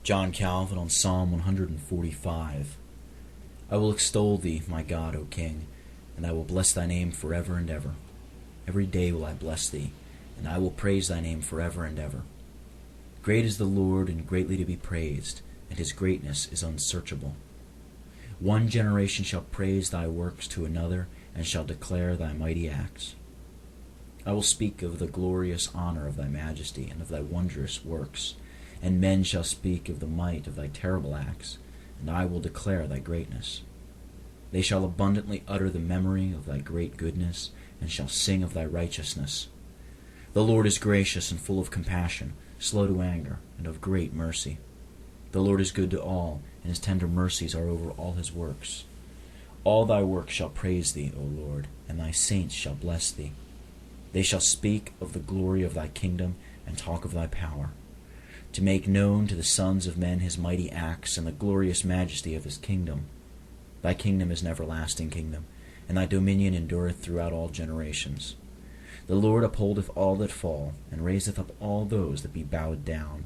John Calvin on Psalm 145. I will extol thee, my God, O King, and I will bless thy name forever and ever. Every day will I bless thee, and I will praise thy name forever and ever. Great is the Lord, and greatly to be praised, and his greatness is unsearchable. One generation shall praise thy works to another, and shall declare thy mighty acts. I will speak of the glorious honor of thy majesty, and of thy wondrous works, and men shall speak of the might of thy terrible acts, and I will declare thy greatness. They shall abundantly utter the memory of thy great goodness, and shall sing of thy righteousness. The Lord is gracious and full of compassion, slow to anger, and of great mercy. The Lord is good to all, and his tender mercies are over all his works. All thy works shall praise thee, O Lord, and thy saints shall bless thee. They shall speak of the glory of thy kingdom, and talk of thy power, to make known to the sons of men his mighty acts, and the glorious majesty of his kingdom. Thy kingdom is an everlasting kingdom, and thy dominion endureth throughout all generations. The Lord upholdeth all that fall, and raiseth up all those that be bowed down.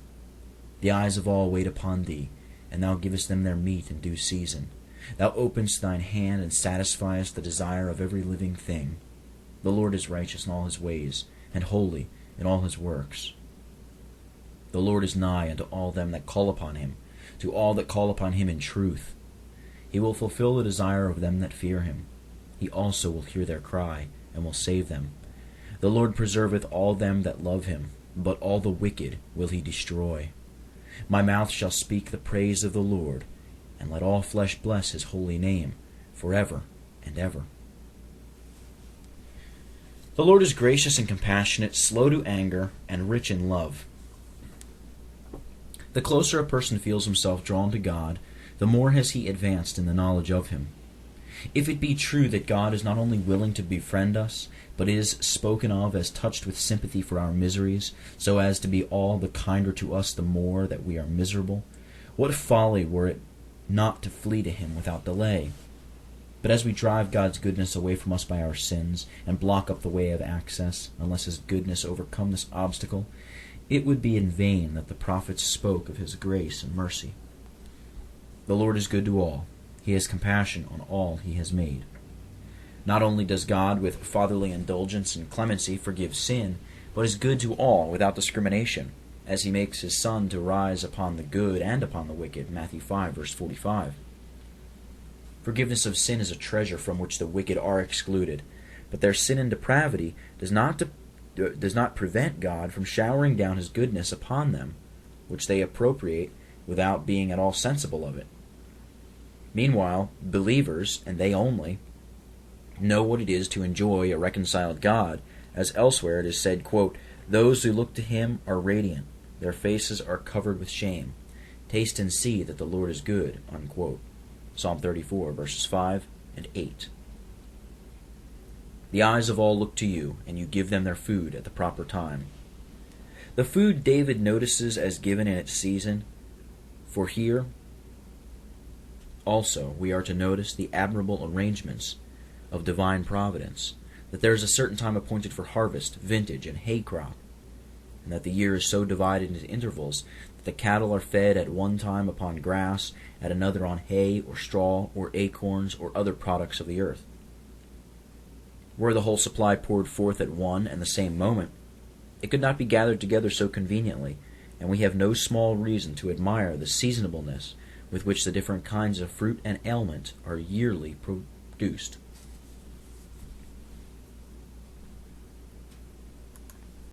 The eyes of all wait upon thee, and thou givest them their meat in due season. Thou openest thine hand, and satisfiest the desire of every living thing. The Lord is righteous in all his ways, and holy in all his works. The Lord is nigh unto all them that call upon him, to all that call upon him in truth. He will fulfill the desire of them that fear him. He also will hear their cry, and will save them. The Lord preserveth all them that love him, but all the wicked will he destroy. My mouth shall speak the praise of the Lord, and let all flesh bless his holy name, forever and ever. The Lord is gracious and compassionate, slow to anger, and rich in love. The closer a person feels himself drawn to God, the more has he advanced in the knowledge of him. If it be true that God is not only willing to befriend us, but is spoken of as touched with sympathy for our miseries, so as to be all the kinder to us the more that we are miserable, what folly were it not to flee to him without delay? But as we drive God's goodness away from us by our sins, and block up the way of access, unless his goodness overcome this obstacle, it would be in vain that the prophets spoke of his grace and mercy. The Lord is good to all. He has compassion on all he has made. Not only does God with fatherly indulgence and clemency forgive sin, but is good to all without discrimination, as he makes his sun to rise upon the good and upon the wicked, Matthew 5, verse 45. Forgiveness of sin is a treasure from which the wicked are excluded, but their sin and depravity does not prevent God from showering down his goodness upon them, which they appropriate without being at all sensible of it. Meanwhile, believers, and they only, know what it is to enjoy a reconciled God, as elsewhere it is said, quote, "Those who look to him are radiant, their faces are covered with shame. Taste and see that the Lord is good," unquote. Psalm 34, verses 5 and 8. The eyes of all look to you, and you give them their food at the proper time. The food David notices as given in its season, for here also we are to notice the admirable arrangements of divine providence, that there is a certain time appointed for harvest, vintage, and hay crop, and that the year is so divided into intervals that the cattle are fed at one time upon grass, at another on hay or straw or acorns or other products of the earth. Were the whole supply poured forth at one and the same moment, it could not be gathered together so conveniently, and we have no small reason to admire the seasonableness with which the different kinds of fruit and aliment are yearly produced.